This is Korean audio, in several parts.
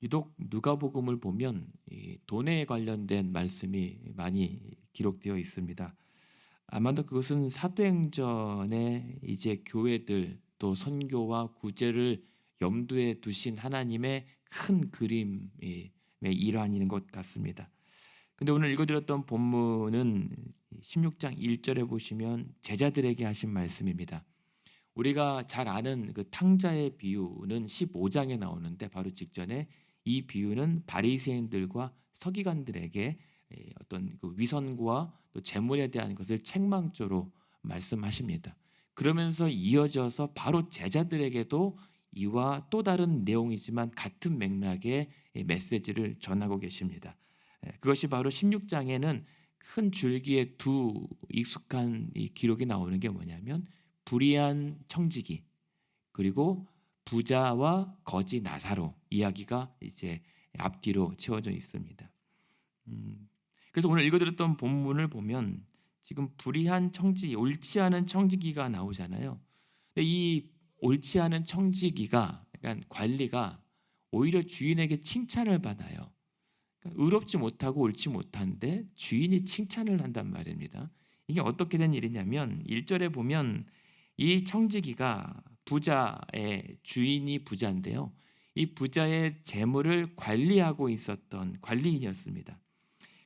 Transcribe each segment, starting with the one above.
유독 누가복음을 보면 이 돈에 관련된 말씀이 많이 기록되어 있습니다. 아마도 그것은 사도행전에 이제 교회들 또 선교와 구제를 염두에 두신 하나님의 큰 그림의 일환인 것 같습니다. 근데 오늘 읽어드렸던 본문은 16장 1절에 보시면 제자들에게 하신 말씀입니다. 우리가 잘 아는 그 탕자의 비유는 15장에 나오는데 바로 직전에 이 비유는 바리새인들과 서기관들에게 어떤 그 위선과 또 재물에 대한 것을 책망조로 말씀하십니다. 그러면서 이어져서 바로 제자들에게도 이와 또 다른 내용이지만 같은 맥락의 메시지를 전하고 계십니다. 그것이 바로 16장에는 큰 줄기에 두 익숙한 이 기록이 나오는 게 뭐냐면 불의한 청지기 그리고 부자와 거지 나사로 이야기가 이제 앞뒤로 채워져 있습니다. 그래서 오늘 읽어드렸던 본문을 보면 지금 불의한 청지, 옳지 않은 청지기가 나오잖아요. 근데 이 옳지 않은 청지기가 약간 관리가 오히려 주인에게 칭찬을 받아요. 그러니까 의롭지 못하고 옳지 못한데 주인이 칭찬을 한단 말입니다. 이게 어떻게 된 일이냐면 1절에 보면 이 청지기가 부자의 주인이 부자인데요. 이 부자의 재물을 관리하고 있었던 관리인이었습니다.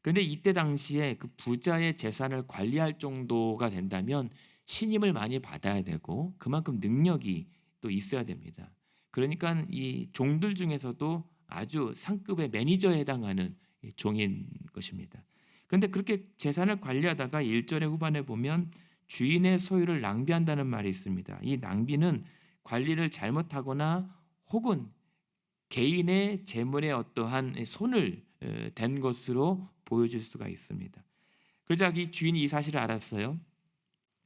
그런데 이때 당시에 그 부자의 재산을 관리할 정도가 된다면 신임을 많이 받아야 되고 그만큼 능력이 또 있어야 됩니다. 그러니까 이 종들 중에서도 아주 상급의 매니저에 해당하는 종인 것입니다. 그런데 그렇게 재산을 관리하다가 1절의 후반에 보면 주인의 소유를 낭비한다는 말이 있습니다. 이 낭비는 관리를 잘못하거나 혹은 개인의 재물에 어떠한 손을 댄 것으로 보여질 수가 있습니다. 그러자 이 주인이 이 사실을 알았어요.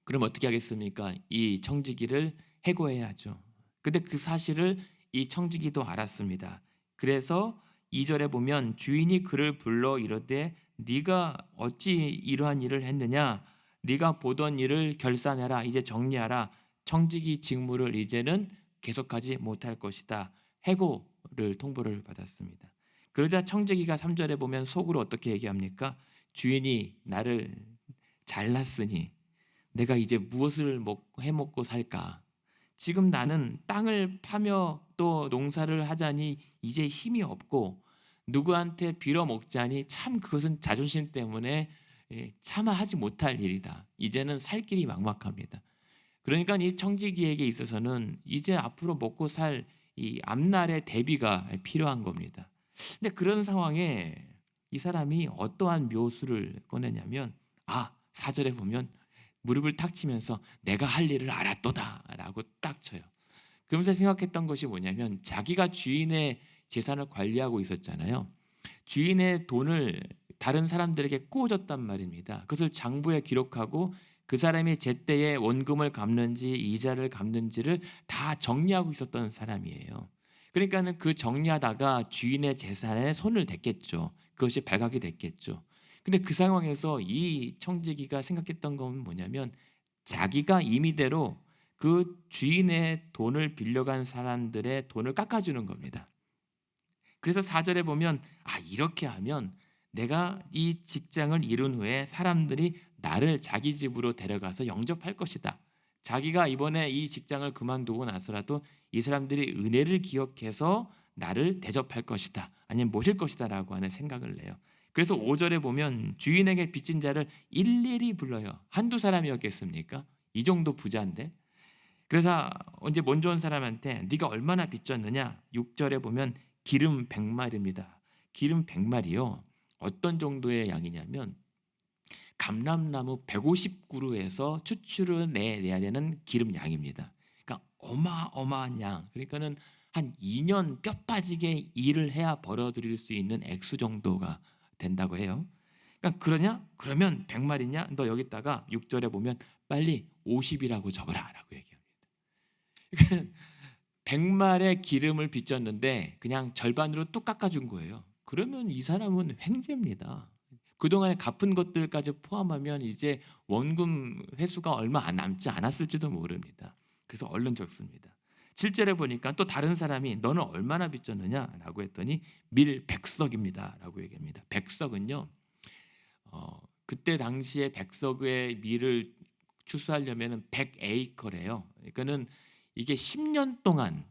그럼 어떻게 하겠습니까? 이 청지기를 해고해야 하죠. 근데 그 사실을 이 청지기도 알았습니다. 그래서 2절에 보면 주인이 그를 불러 이르되 네가 어찌 이러한 일을 했느냐? 네가 보던 일을 결산해라. 이제 정리하라. 청지기 직무를 이제는 계속하지 못할 것이다. 해고를 통보를 받았습니다. 그러자 청지기가 3절에 보면 속으로 어떻게 얘기합니까? 주인이 나를 잘났으니 내가 이제 무엇을 해먹고 살까? 지금 나는 땅을 파며 또 농사를 하자니 이제 힘이 없고 누구한테 빌어먹자니 참 그것은 자존심 때문에 차마 하지 못할 일이다. 이제는 살 길이 막막합니다. 그러니까 이 청지기에게 있어서는 이제 앞으로 먹고 살 이 앞날의 대비가 필요한 겁니다. 근데 그런 상황에 이 사람이 어떠한 묘수를 꺼내냐면 4절에 보면 무릎을 탁 치면서 내가 할 일을 알았도다라고 딱 쳐요. 그러면서 생각했던 것이 뭐냐면 자기가 주인의 재산을 관리하고 있었잖아요. 주인의 돈을 다른 사람들에게 꾸어줬단 말입니다. 그것을 장부에 기록하고 그 사람이 제때에 원금을 갚는지 이자를 갚는지를 다 정리하고 있었던 사람이에요. 그러니까는 그 정리하다가 주인의 재산에 손을 댔겠죠. 그것이 발각이 됐겠죠. 근데 그 상황에서 이 청지기가 생각했던 건 뭐냐면 자기가 임의대로 그 주인의 돈을 빌려간 사람들의 돈을 깎아주는 겁니다. 그래서 4절에 보면 이렇게 하면 내가 이 직장을 이룬 후에 사람들이 나를 자기 집으로 데려가서 영접할 것이다. 자기가 이번에 이 직장을 그만두고 나서라도 이 사람들이 은혜를 기억해서 나를 대접할 것이다. 아니면 모실 것이다 라고 하는 생각을 내요. 그래서 5절에 보면 주인에게 빚진 자를 일일이 불러요. 한두 사람이었겠습니까? 이 정도 부자인데. 그래서 언제 먼저 온 사람한테 네가 얼마나 빚졌느냐? 6절에 보면 기름 100마리입니다. 기름 100마리요. 어떤 정도의 양이냐면 감람나무 150그루에서 추출을 내야 되는 기름 양입니다. 그러니까 어마어마한 양. 그러니까는 한 2년 뼈 빠지게 일을 해야 벌어들일 수 있는 액수 정도가 된다고 해요. 그러니까 그러냐? 그러면 100마리냐? 너 여기다가 6절에 보면 빨리 50이라고 적어라라고 얘기합니다. 그러니까 100말의 기름을 빚졌는데 그냥 절반으로 뚝 깎아준 거예요. 그러면 이 사람은 횡재입니다. 그동안에 갚은 것들까지 포함하면 이제 원금 회수가 얼마 안 남지 않았을지도 모릅니다. 그래서 얼른 적습니다. 7절에 보니까 또 다른 사람이 너는 얼마나 빚졌느냐라고 했더니 밀 100석입니다라고 얘기합니다. 100석은요. 그때 당시에 100석의 밀을 추수하려면 100에이커래요. 그러니까는 이게 10년 동안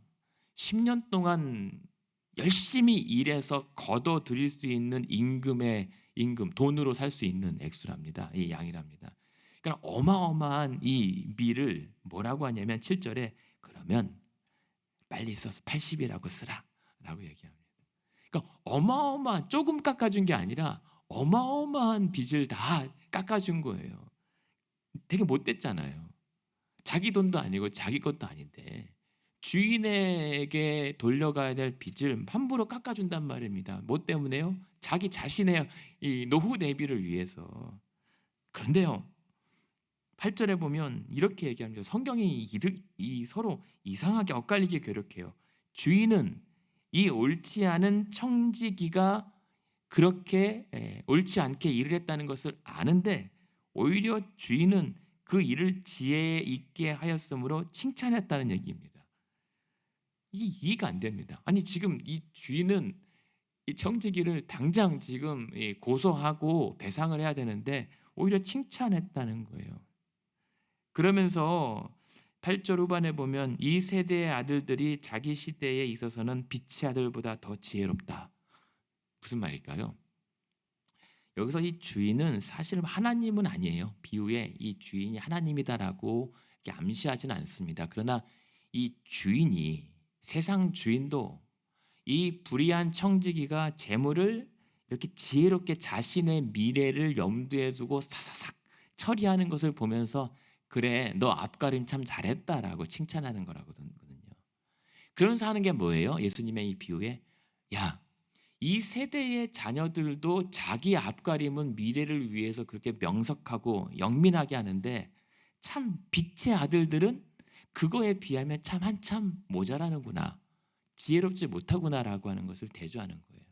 열심히 일해서 거둬 들일 수 있는 임금, 돈으로 살 수 있는 액수랍니다. 이 양이랍니다. 그러니까 어마어마한 이 밀을 뭐라고 하냐면 7절에 그러면 빨리 써서 80이라고 쓰라라고 얘기합니다. 그러니까 어마어마한, 조금 깎아준 게 아니라 어마어마한 빚을 다 깎아준 거예요. 되게 못됐잖아요. 자기 돈도 아니고 자기 것도 아닌데 주인에게 돌려가야 될 빚을 함부로 깎아준단 말입니다. 뭐 때문에요? 자기 자신의 이 노후 대비를 위해서. 그런데요, 8절에 보면 이렇게 얘기합니다. 성경이 서로 이상하게 엇갈리게 괴롭혀요. 주인은 이 옳지 않은 청지기가 그렇게 옳지 않게 일을 했다는 것을 아는데 오히려 주인은 그 일을 지혜 있게 하였으므로 칭찬했다는 얘기입니다. 이게 이해가 안 됩니다. 아니 지금 이 주인은 이 청지기를 당장 지금 고소하고 배상을 해야 되는데 오히려 칭찬했다는 거예요. 그러면서 8절 후반에 보면 이 세대의 아들들이 자기 시대에 있어서는 빛의 아들보다 더 지혜롭다. 무슨 말일까요? 여기서 이 주인은 사실 하나님은 아니에요. 비유에 이 주인이 하나님이다라고 이렇게 암시하지는 않습니다. 그러나 이 주인이, 세상 주인도 이 불의한 청지기가 재물을 이렇게 지혜롭게 자신의 미래를 염두에 두고 사사삭 처리하는 것을 보면서 그래 너 앞가림 참 잘했다라고 칭찬하는 거라거든요. 그러면서 하는 게 뭐예요? 예수님의 이 비유에 야, 이 세대의 자녀들도 자기 앞가림은 미래를 위해서 그렇게 명석하고 영민하게 하는데 참 빛의 아들들은 그거에 비하면 참 한참 모자라는구나, 지혜롭지 못하구나라고 하는 것을 대조하는 거예요.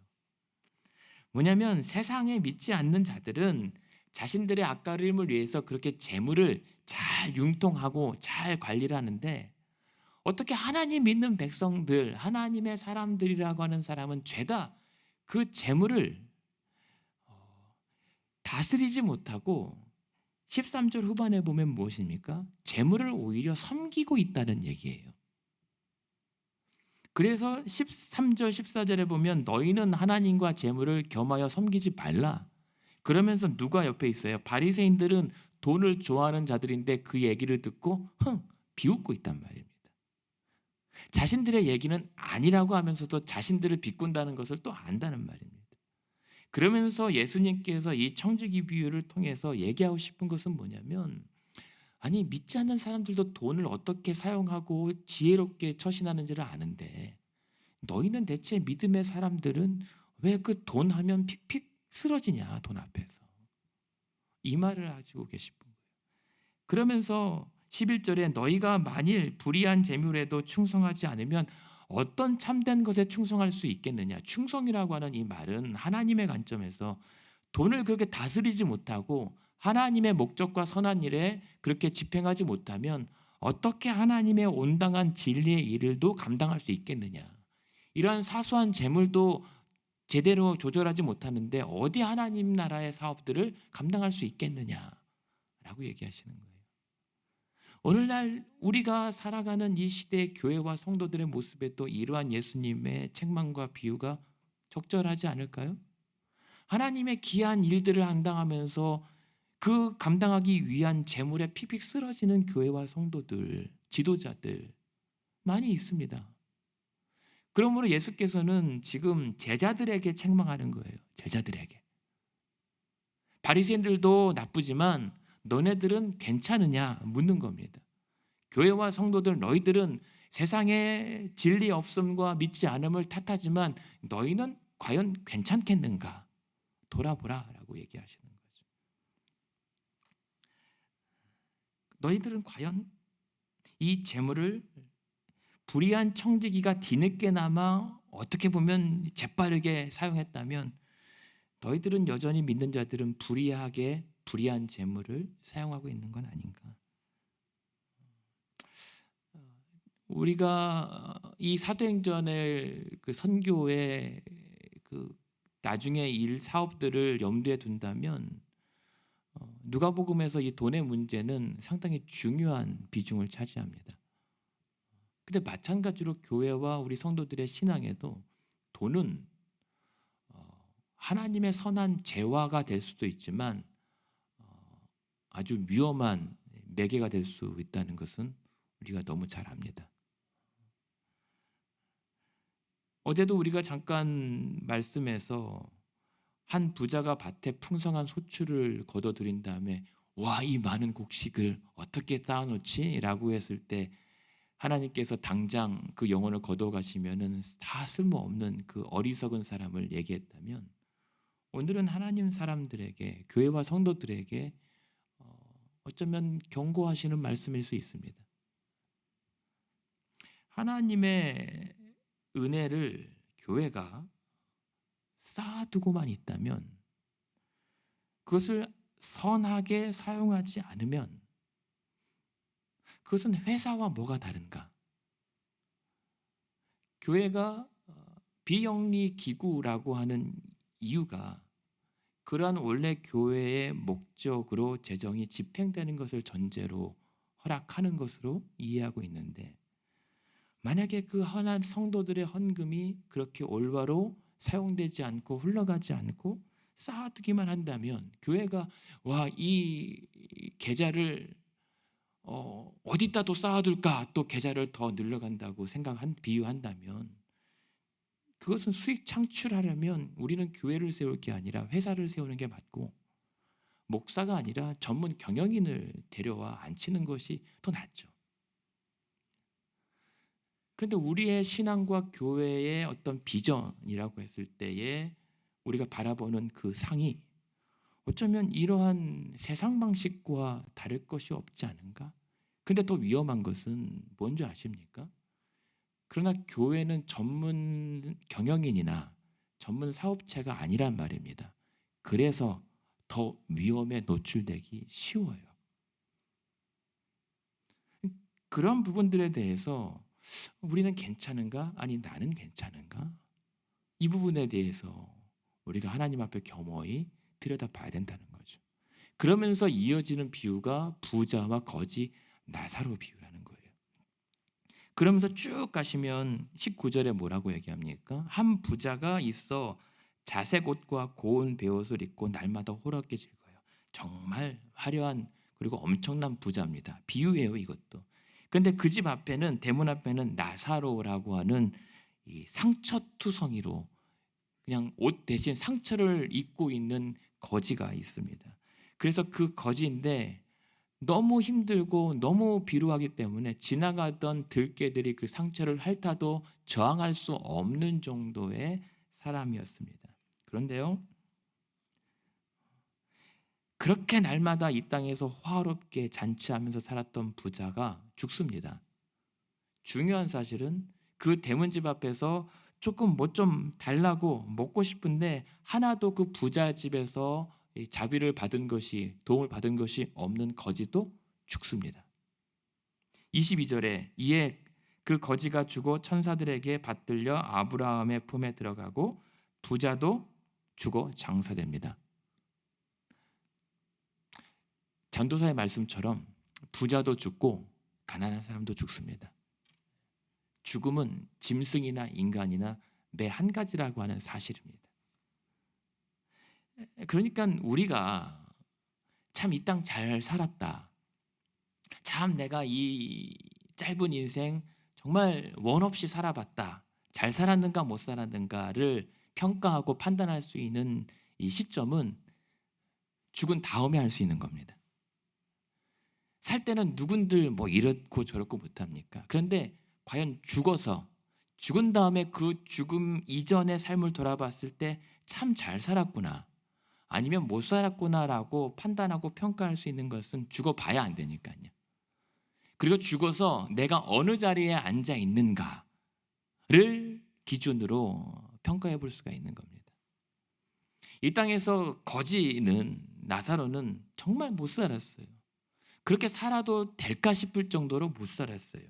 뭐냐면 세상에 믿지 않는 자들은 자신들의 앞가림을 위해서 그렇게 재물을 잘 융통하고 잘 관리를 하는데 어떻게 하나님 믿는 백성들, 하나님의 사람들이라고 하는 사람은 죄다 그 재물을 다스리지 못하고 13절 후반에 보면 무엇입니까? 재물을 오히려 섬기고 있다는 얘기예요. 그래서 13절 14절에 보면 너희는 하나님과 재물을 겸하여 섬기지 말라. 그러면서 누가 옆에 있어요? 바리새인들은 돈을 좋아하는 자들인데 그 얘기를 듣고 비웃고 있단 말입니다. 자신들의 얘기는 아니라고 하면서도 자신들을 비꾼다는 것을 또 안다는 말입니다. 그러면서 예수님께서 이 청지기 비유를 통해서 얘기하고 싶은 것은 뭐냐면 아니 믿지 않는 사람들도 돈을 어떻게 사용하고 지혜롭게 처신하는지를 아는데 너희는 대체 믿음의 사람들은 왜 그 돈 하면 픽픽 쓰러지냐 돈 앞에서, 이 말을 하시고 계신 거예요. 그러면서 11절에 너희가 만일 불의한 재물에도 충성하지 않으면 어떤 참된 것에 충성할 수 있겠느냐. 충성이라고 하는 이 말은 하나님의 관점에서 돈을 그렇게 다스리지 못하고 하나님의 목적과 선한 일에 그렇게 집행하지 못하면 어떻게 하나님의 온당한 진리의 일을도 감당할 수 있겠느냐. 이러한 사소한 재물도 제대로 조절하지 못하는데 어디 하나님 나라의 사업들을 감당할 수 있겠느냐라고 얘기하시는 거예요. 오늘날 우리가 살아가는 이 시대의 교회와 성도들의 모습에도 이러한 예수님의 책망과 비유가 적절하지 않을까요? 하나님의 귀한 일들을 감당하면서 그 감당하기 위한 재물에 픽픽 쓰러지는 교회와 성도들, 지도자들 많이 있습니다. 그러므로 예수께서는 지금 제자들에게 책망하는 거예요. 제자들에게. 바리새인들도 나쁘지만 너네들은 괜찮으냐 묻는 겁니다. 교회와 성도들 너희들은 세상의 진리 없음과 믿지 않음을 탓하지만 너희는 과연 괜찮겠는가? 돌아보라라고 얘기하시는 거죠. 너희들은 과연 이 재물을 불의한 청지기가 뒤늦게나마 어떻게 보면 재빠르게 사용했다면 너희들은 여전히 믿는 자들은 불의하게 불의한 재물을 사용하고 있는 건 아닌가. 우리가 이 사도행전의 그 선교의 그 나중에 일 사업들을 염두에 둔다면 누가복음에서 이 돈의 문제는 상당히 중요한 비중을 차지합니다. 근데 마찬가지로 교회와 우리 성도들의 신앙에도 돈은 하나님의 선한 재화가 될 수도 있지만 아주 위험한 매개가 될 수 있다는 것은 우리가 너무 잘 압니다. 어제도 우리가 잠깐 말씀에서 한 부자가 밭에 풍성한 소출을 거둬들인 다음에 와, 이 많은 곡식을 어떻게 쌓아놓지? 라고 했을 때 하나님께서 당장 그 영혼을 거둬가시면은 다 쓸모없는 그 어리석은 사람을 얘기했다면, 오늘은 하나님 사람들에게, 교회와 성도들에게 어쩌면 경고하시는 말씀일 수 있습니다. 하나님의 은혜를 교회가 쌓아두고만 있다면, 그것을 선하게 사용하지 않으면 그것은 회사와 뭐가 다른가? 교회가 비영리 기구라고 하는 이유가 그러한 원래 교회의 목적으로 재정이 집행되는 것을 전제로 허락하는 것으로 이해하고 있는데, 만약에 그 하나 성도들의 헌금이 그렇게 올바로 사용되지 않고 흘러가지 않고 쌓아두기만 한다면, 교회가 와, 이 계좌를 어디다 또 쌓아둘까, 또 계좌를 더 늘려간다고 비유한다면, 그것은 수익 창출하려면 우리는 교회를 세울 게 아니라 회사를 세우는 게 맞고, 목사가 아니라 전문 경영인을 데려와 앉히는 것이 더 낫죠. 그런데 우리의 신앙과 교회의 어떤 비전이라고 했을 때에 우리가 바라보는 그 상이 어쩌면 이러한 세상 방식과 다를 것이 없지 않은가? 근데 더 위험한 것은 뭔지 아십니까? 그러나 교회는 전문 경영인이나 전문 사업체가 아니란 말입니다. 그래서 더 위험에 노출되기 쉬워요. 그런 부분들에 대해서 우리는 괜찮은가? 아니, 나는 괜찮은가? 이 부분에 대해서 우리가 하나님 앞에 겸허히 들여다봐야 된다는 거죠. 그러면서 이어지는 비유가 부자와 거지 나사로 비유라는 거예요. 그러면서 쭉 가시면 19절에 뭐라고 얘기합니까? 한 부자가 있어 자색 옷과 고운 베옷을 입고 날마다 호락게 즐거요. 정말 화려한, 그리고 엄청난 부자입니다. 비유예요, 이것도. 그런데 그 집 앞에는, 대문 앞에는 나사로라고 하는 이 상처투성이로 그냥 옷 대신 상처를 입고 있는 거지가 있습니다. 그래서 그 거지인데 너무 힘들고 너무 비루하기 때문에 지나가던 들개들이 그 상처를 핥아도 저항할 수 없는 정도의 사람이었습니다. 그런데요, 그렇게 날마다 이 땅에서 화롭게 잔치하면서 살았던 부자가 죽습니다. 중요한 사실은 그 대문집 앞에서 조금 뭐 좀 달라고 먹고 싶은데 하나도 그 부자 집에서 자비를 받은 것이, 도움을 받은 것이 없는 거지도 죽습니다. 22절에 이에 그 거지가 죽어 천사들에게 받들려 아브라함의 품에 들어가고 부자도 죽어 장사됩니다. 전도사의 말씀처럼 부자도 죽고 가난한 사람도 죽습니다. 죽음은 짐승이나 인간이나 매 한 가지라고 하는 사실입니다. 그러니까 우리가 참 이 땅 잘 살았다, 참 내가 이 짧은 인생 정말 원 없이 살아봤다, 잘 살았는가 못 살았는가를 평가하고 판단할 수 있는 이 시점은 죽은 다음에 할 수 있는 겁니다. 살 때는 누군들 뭐 이렇고 저렇고 못합니까? 그런데 과연 죽은 다음에 그 죽음 이전의 삶을 돌아봤을 때 참 잘 살았구나, 아니면 못 살았구나라고 판단하고 평가할 수 있는 것은 죽어봐야 안 되니까요. 그리고 죽어서 내가 어느 자리에 앉아 있는가를 기준으로 평가해 볼 수가 있는 겁니다. 이 땅에서 거지는, 나사로는 정말 못 살았어요. 그렇게 살아도 될까 싶을 정도로 못 살았어요.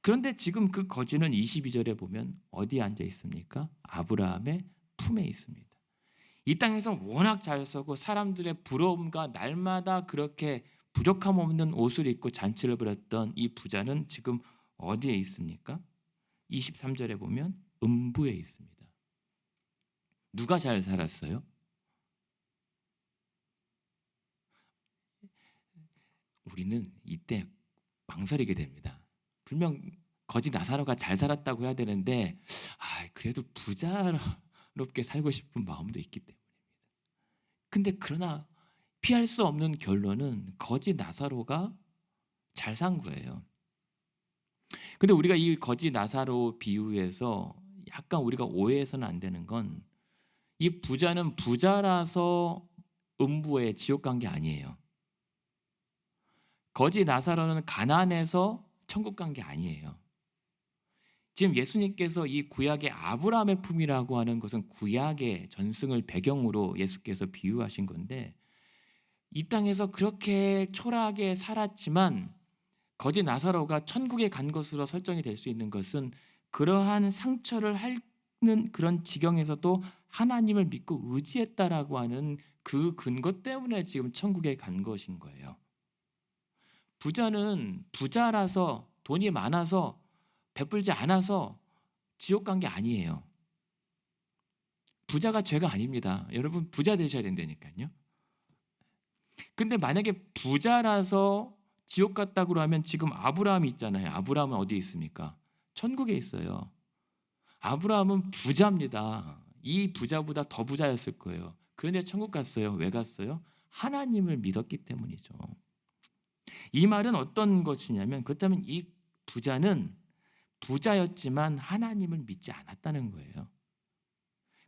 그런데 지금 그 거지는 22절에 보면 어디에 앉아 있습니까? 아브라함의 품에 있습니다. 이 땅에서 워낙 잘 서고 사람들의 부러움과 날마다 그렇게 부족함 없는 옷을 입고 잔치를 벌였던 이 부자는 지금 어디에 있습니까? 23절에 보면 음부에 있습니다. 누가 잘 살았어요? 우리는 이때 망설이게 됩니다. 분명 거지 나사로가 잘 살았다고 해야 되는데 그래도 부자롭게 살고 싶은 마음도 있기 때문입니다. 근데 그러나 피할 수 없는 결론은 거지 나사로가 잘 산 거예요. 근데 우리가 이 거지 나사로 비유에서 약간 우리가 오해해서는 안 되는 건 이 부자는 부자라서 음부에 지옥 간 게 아니에요. 거지 나사로는 가난해서 천국 간 게 아니에요. 지금 예수님께서 이 구약의 아브라함의 품이라고 하는 것은 구약의 전승을 배경으로 예수께서 비유하신 건데, 이 땅에서 그렇게 초라하게 살았지만 거지 나사로가 천국에 간 것으로 설정이 될 수 있는 것은 그러한 상처를 앓는 그런 지경에서도 하나님을 믿고 의지했다라고 하는 그 근거 때문에 지금 천국에 간 것인 거예요. 부자는 부자라서 돈이 많아서 베풀지 않아서 지옥 간 게 아니에요. 부자가 죄가 아닙니다. 여러분 부자 되셔야 된다니까요. 근데 만약에 부자라서 지옥 갔다고 하면 지금 아브라함이 있잖아요. 아브라함은 어디에 있습니까? 천국에 있어요. 아브라함은 부자입니다. 이 부자보다 더 부자였을 거예요. 그런데 천국 갔어요. 왜 갔어요? 하나님을 믿었기 때문이죠. 이 말은 어떤 것이냐면, 그렇다면 이 부자는 부자였지만 하나님을 믿지 않았다는 거예요.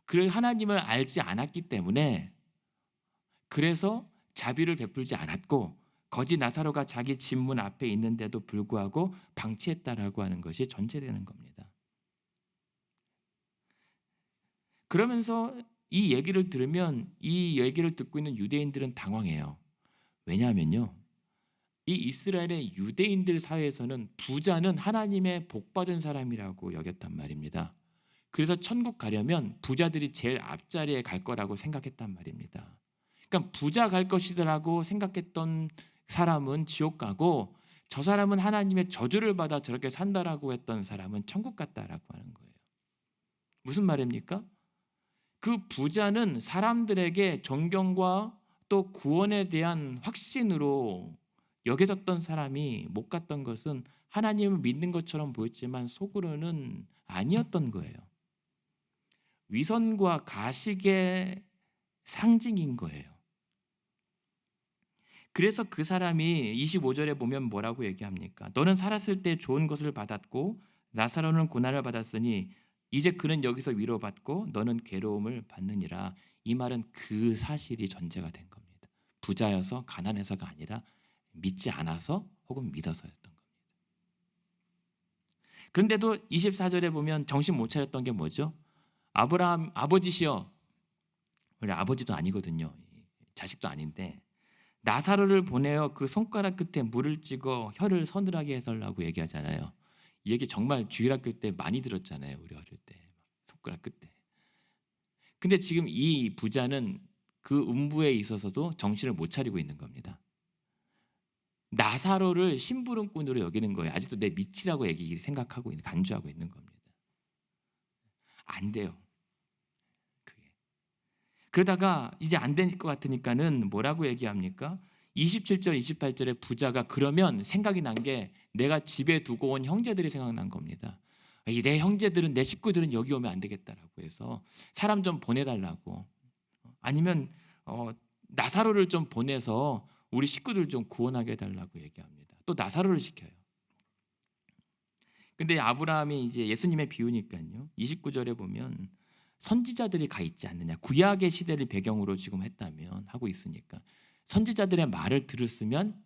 그 하나님을 알지 않았기 때문에, 그래서 자비를 베풀지 않았고 거지 나사로가 자기 집 문 앞에 있는데도 불구하고 방치했다라고 하는 것이 전제되는 겁니다. 그러면서 이 얘기를 들으면 이 얘기를 듣고 있는 유대인들은 당황해요. 왜냐하면요, 이 이스라엘의 유대인들 사회에서는 부자는 하나님의 복받은 사람이라고 여겼단 말입니다. 그래서 천국 가려면 부자들이 제일 앞자리에 갈 거라고 생각했단 말입니다. 그러니까 부자 갈 것이라고 생각했던 사람은 지옥 가고, 저 사람은 하나님의 저주를 받아 저렇게 산다라고 했던 사람은 천국 갔다라고 하는 거예요. 무슨 말입니까? 그 부자는 사람들에게 존경과 또 구원에 대한 확신으로 여겨졌던 사람이 못 갔던 것은 하나님을 믿는 것처럼 보였지만 속으로는 아니었던 거예요. 위선과 가식의 상징인 거예요. 그래서 그 사람이 25절에 보면 뭐라고 얘기합니까? 너는 살았을 때 좋은 것을 받았고 나사로는 고난을 받았으니 이제 그는 여기서 위로받고 너는 괴로움을 받느니라. 이 말은 그 사실이 전제가 된 겁니다. 부자여서 가난해서가 아니라 믿지 않아서 혹은 믿어서였던 겁니다. 그런데도 24절에 보면 정신 못 차렸던 게 뭐죠? 아브라함 아버지시여, 원래 아버지도 아니거든요. 자식도 아닌데 나사로를 보내어 그 손가락 끝에 물을 찍어 혀를 서늘하게 해달라고 얘기하잖아요. 이 얘기 정말 주일학교 때 많이 들었잖아요. 우리 어릴 때 손가락 끝에. 근데 지금 이 부자는 그 음부에 있어서도 정신을 못 차리고 있는 겁니다. 나사로를 심부름꾼으로 여기는 거예요. 아직도 내 밑이라고 생각하고 있는, 간주하고 있는 겁니다. 안 돼요. 그게. 그러다가 이제 안 될 것 같으니까는 뭐라고 얘기합니까? 27절, 28절에 부자가 그러면 생각이 난 게 내가 집에 두고 온 형제들이 생각난 겁니다. 내 형제들은, 내 식구들은 여기 오면 안 되겠다라고 해서 사람 좀 보내달라고, 아니면 나사로를 좀 보내서 우리 식구들 좀 구원하게 해달라고 얘기합니다. 또 나사로를 시켜요. 근데 아브라함이 이제 예수님의 비유니까요, 29절에 보면 선지자들이 가 있지 않느냐, 구약의 시대를 배경으로 지금 했다면 하고 있으니까 선지자들의 말을 들었으면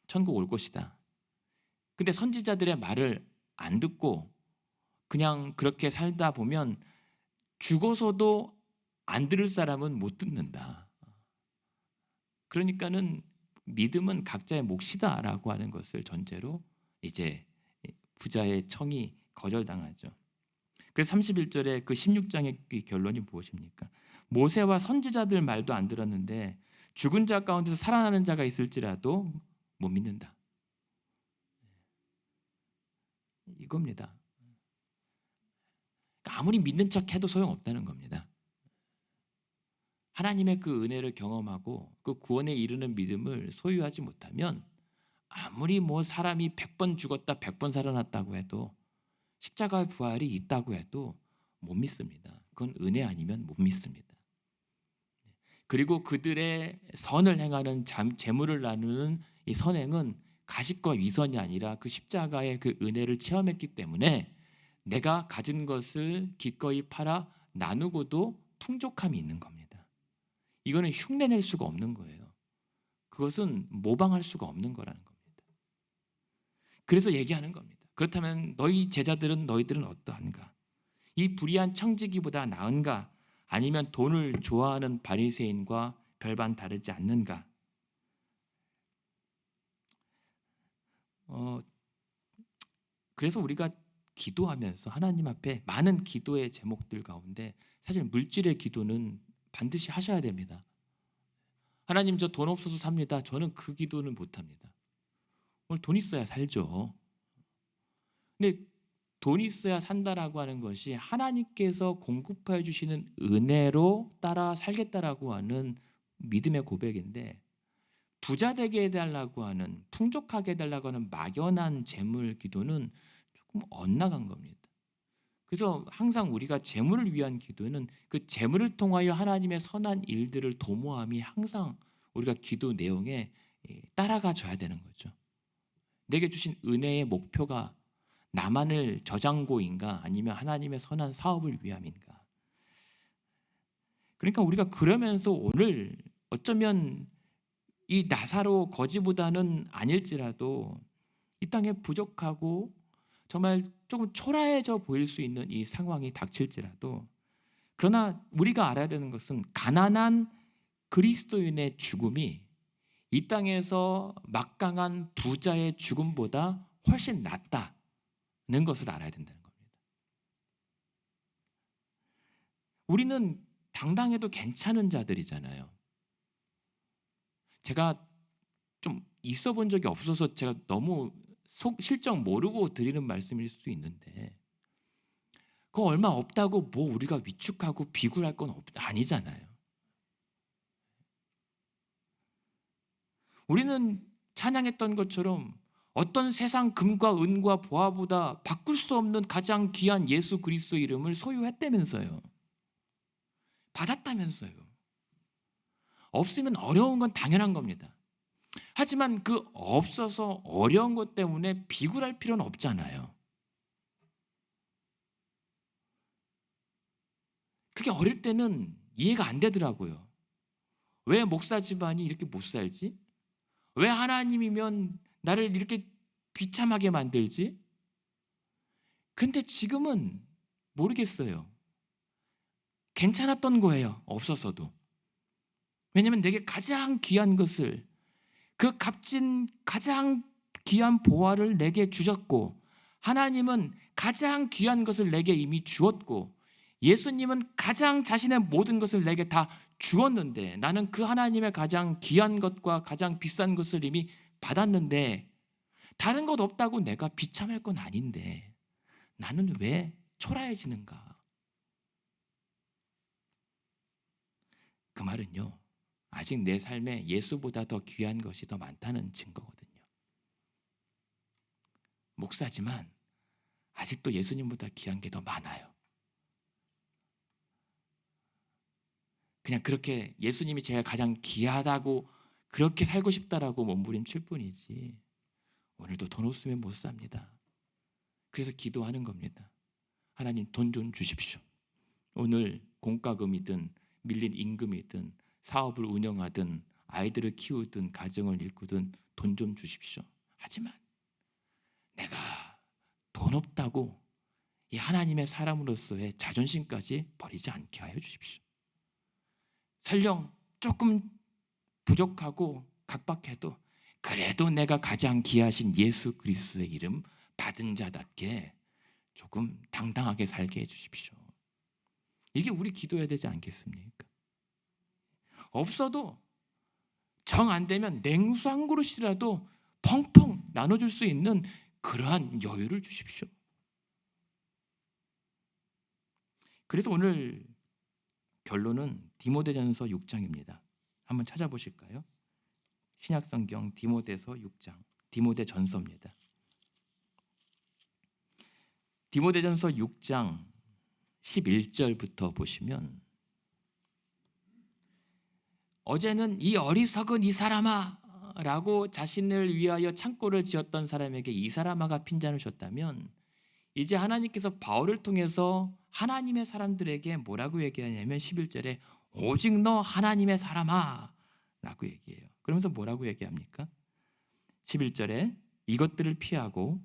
천국 올 것이다. 근데 선지자들의 말을 안 듣고 그냥 그렇게 살다 보면 죽어서도 안 들을 사람은 못 듣는다. 그러니까는 믿음은 각자의 몫이다라고 하는 것을 전제로 이제 부자의 청이 거절당하죠. 그래서 31절에 그 16장의 그 결론이 무엇입니까? 모세와 선지자들 말도 안 들었는데 죽은 자 가운데서 살아나는 자가 있을지라도 못 믿는다. 이겁니다. 아무리 믿는 척해도 소용없다는 겁니다. 하나님의 그 은혜를 경험하고 그 구원에 이르는 믿음을 소유하지 못하면 아무리 뭐 사람이 100번 죽었다 100번 살아났다고 해도 십자가의 부활이 있다고 해도 못 믿습니다. 그건 은혜 아니면 못 믿습니다. 그리고 그들의 선을 행하는 재물을 나누는 이 선행은 가십과 위선이 아니라 그 십자가의 그 은혜를 체험했기 때문에 내가 가진 것을 기꺼이 팔아 나누고도 풍족함이 있는 겁니다. 이거는 흉내낼 수가 없는 거예요. 그것은 모방할 수가 없는 거라는 겁니다. 그래서 얘기하는 겁니다. 그렇다면 너희 제자들은 너희들은 어떠한가? 이 불의한 청지기보다 나은가? 아니면 돈을 좋아하는 바리새인과 별반 다르지 않는가? 그래서 우리가 기도하면서 하나님 앞에 많은 기도의 제목들 가운데 사실 물질의 기도는 반드시 하셔야 됩니다. 하나님 저 돈 없어서 삽니다. 저는 그 기도는 못합니다. 오늘 돈 있어야 살죠. 근데 돈 있어야 산다라고 하는 것이 하나님께서 공급해 주시는 은혜로 따라 살겠다라고 하는 믿음의 고백인데 부자 되게 해달라고 하는 풍족하게 해달라고 하는 막연한 재물 기도는 조금 엇나간 겁니다. 그래서 항상 우리가 재물을 위한 기도는 그 재물을 통하여 하나님의 선한 일들을 도모함이 항상 우리가 기도 내용에 따라가 줘야 되는 거죠. 내게 주신 은혜의 목표가 나만을 저장고인가 아니면 하나님의 선한 사업을 위함인가. 그러니까 우리가 그러면서 오늘 어쩌면 이 나사로 거지보다는 아닐지라도 이 땅에 부족하고 정말 조금 초라해져 보일 수 있는 이 상황이 닥칠지라도 그러나 우리가 알아야 되는 것은 가난한 그리스도인의 죽음이 이 땅에서 막강한 부자의 죽음보다 훨씬 낫다는 것을 알아야 된다는 겁니다. 우리는 당당해도 괜찮은 자들이잖아요. 제가 좀 있어 본 적이 없어서 제가 너무 실정 모르고 드리는 말씀일 수 있는데 그거 얼마 없다고 뭐 우리가 위축하고 비굴할 건 아니잖아요. 우리는 찬양했던 것처럼 어떤 세상 금과 은과 보화보다 바꿀 수 없는 가장 귀한 예수 그리스도 이름을 소유했다면서요. 받았다면서요. 없으면 어려운 건 당연한 겁니다. 하지만 그 없어서 어려운 것 때문에 비굴할 필요는 없잖아요. 그게 어릴 때는 이해가 안 되더라고요. 왜 목사 집안이 이렇게 못 살지? 왜 하나님이면 나를 이렇게 비참하게 만들지? 근데 지금은 모르겠어요. 괜찮았던 거예요. 없었어도. 왜냐하면 내게 가장 귀한 것을 그 값진 가장 귀한 보화를 내게 주셨고 하나님은 가장 귀한 것을 내게 이미 주었고 예수님은 가장 자신의 모든 것을 내게 다 주었는데 나는 그 하나님의 가장 귀한 것과 가장 비싼 것을 이미 받았는데 다른 것 없다고 내가 비참할 건 아닌데 나는 왜 초라해지는가? 그 말은요. 아직 내 삶에 예수보다 더 귀한 것이 더 많다는 증거거든요. 목사지만 아직도 예수님보다 귀한 게 더 많아요. 그냥 그렇게 예수님이 제가 가장 귀하다고 그렇게 살고 싶다라고 몸부림칠 뿐이지 오늘도 돈 없으면 못 삽니다. 그래서 기도하는 겁니다. 하나님 돈 좀 주십시오. 오늘 공과금이든 밀린 임금이든 사업을 운영하든 아이들을 키우든 가정을 일구든 돈 좀 주십시오. 하지만 내가 돈 없다고 이 하나님의 사람으로서의 자존심까지 버리지 않게 하여 주십시오. 설령 조금 부족하고 각박해도 그래도 내가 가장 귀하신 예수 그리스도의 이름 받은 자답게 조금 당당하게 살게 해주십시오. 이게 우리 기도해야 되지 않겠습니까? 없어도 정 안 되면 냉수 한 그릇이라도 펑펑 나눠줄 수 있는 그러한 여유를 주십시오. 그래서 오늘 결론은 디모데전서 6장입니다. 한번 찾아보실까요? 신약성경 디모데서 6장, 디모데전서입니다. 디모데전서 6장 11절부터 보시면, 어제는 이 어리석은 이 사람아 라고 자신을 위하여 창고를 지었던 사람에게 이 사람아가 핀잔을 줬다면, 이제 하나님께서 바울을 통해서 하나님의 사람들에게 뭐라고 얘기하냐면 11절에 오직 너 하나님의 사람아 라고 얘기해요. 그러면서 뭐라고 얘기합니까? 11절에 이것들을 피하고,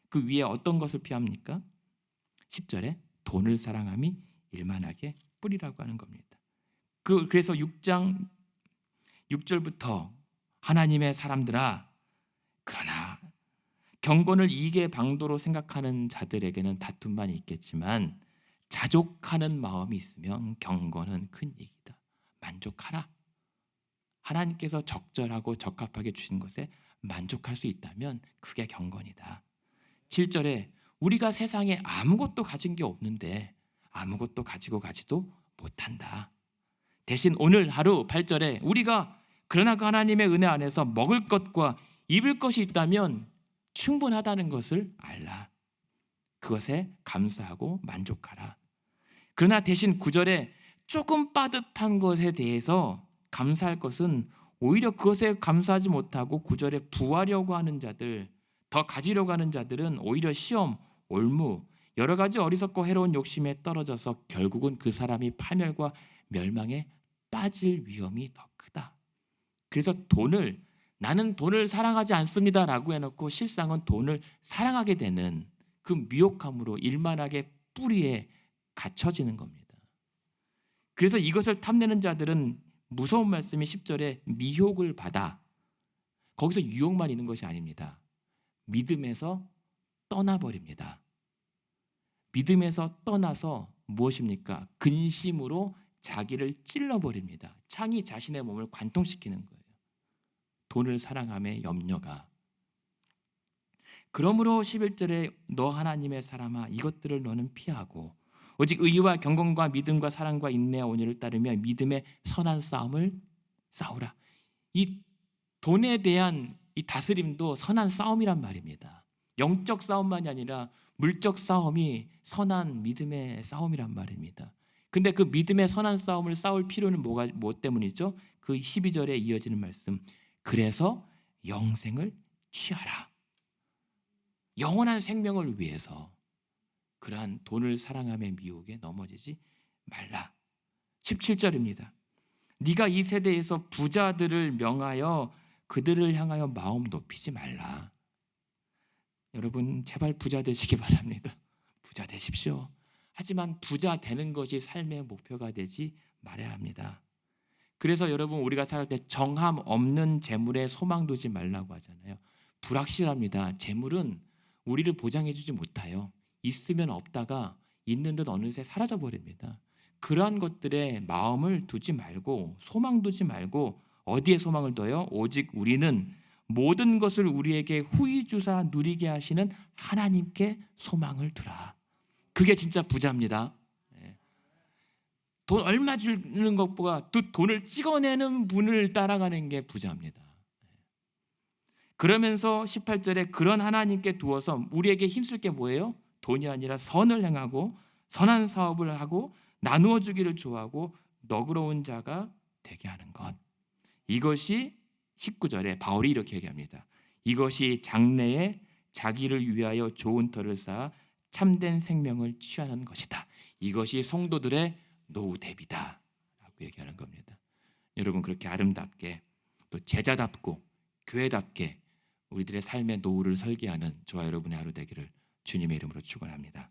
그 위에 어떤 것을 피합니까? 10절에 돈을 사랑함이 일만하게 뿌리라고 하는 겁니다. 그래서 6장 6절부터 하나님의 사람들아, 그러나 경건을 이익의 방도로 생각하는 자들에게는 다툼만 있겠지만 자족하는 마음이 있으면 경건은 큰 이익이다. 만족하라. 하나님께서 적절하고 적합하게 주신 것에 만족할 수 있다면 그게 경건이다. 7절에 우리가 세상에 아무것도 가진 게 없는데 아무것도 가지고 가지도 못한다. 대신 오늘 하루 8절에 우리가 그러나 그 하나님의 은혜 안에서 먹을 것과 입을 것이 있다면 충분하다는 것을 알라. 그것에 감사하고 만족하라. 그러나 대신 9절에 조금 빠듯한 것에 대해서 감사할 것은 오히려 그것에 감사하지 못하고 9절에 부하려고 하는 자들, 더 가지려고 하는 자들은 오히려 시험, 올무, 여러 가지 어리석고 해로운 욕심에 떨어져서 결국은 그 사람이 파멸과 멸망에 빠질 위험이 더 크다. 그래서 나는 돈을 사랑하지 않습니다 라고 해놓고 실상은 돈을 사랑하게 되는 그 미혹함으로 일만하게 뿌리에 갇혀지는 겁니다. 그래서 이것을 탐내는 자들은 무서운 말씀이 10절에 미혹을 받아, 거기서 유혹만 있는 것이 아닙니다. 믿음에서 떠나버립니다. 믿음에서 떠나서 무엇입니까? 근심으로 자기를 찔러버립니다. 창이 자신의 몸을 관통시키는 거예요. 돈을 사랑함의 염려가. 그러므로 11절에 너 하나님의 사람아 이것들을 너는 피하고 오직 의와 경건과 믿음과 사랑과 인내와 온유를 따르며 믿음의 선한 싸움을 싸우라. 이 돈에 대한 이 다스림도 선한 싸움이란 말입니다. 영적 싸움만이 아니라 물적 싸움이 선한 믿음의 싸움이란 말입니다. 근데 그 믿음의 선한 싸움을 싸울 필요는 뭐 때문이죠? 그 12절에 이어지는 말씀. 그래서 영생을 취하라. 영원한 생명을 위해서 그러한 돈을 사랑함의 미혹에 넘어지지 말라. 17절입니다. 네가 이 세대에서 부자들을 명하여 그들을 향하여 마음 높이지 말라. 여러분 제발 부자 되시기 바랍니다. 부자 되십시오. 하지만 부자 되는 것이 삶의 목표가 되지 말아야 합니다. 그래서 여러분 우리가 살 때 정함 없는 재물에 소망 두지 말라고 하잖아요. 불확실합니다. 재물은 우리를 보장해 주지 못해요. 있으면 없다가 있는 듯 어느새 사라져 버립니다. 그러한 것들에 마음을 두지 말고 소망 두지 말고 어디에 소망을 둬요? 오직 우리는 모든 것을 우리에게 후히 주사 누리게 하시는 하나님께 소망을 두라. 그게 진짜 부자입니다. 돈 얼마 주는 것보다 돈을 찍어내는 분을 따라가는 게 부자입니다. 그러면서 18절에 그런 하나님께 두어서 우리에게 힘쓸 게 뭐예요? 돈이 아니라 선을 행하고 선한 사업을 하고 나누어 주기를 좋아하고 너그러운 자가 되게 하는 것. 이것이 19절에 바울이 이렇게 얘기합니다. 이것이 장래에 자기를 위하여 좋은 터를 쌓아 참된 생명을 취하는 것이다. 이것이 성도들의 노후 대비다 라고 얘기하는 겁니다. 여러분 그렇게 아름답게 또 제자답고 교회답게 우리들의 삶의 노후를 설계하는 저와 여러분의 하루 되기를 주님의 이름으로 축원합니다.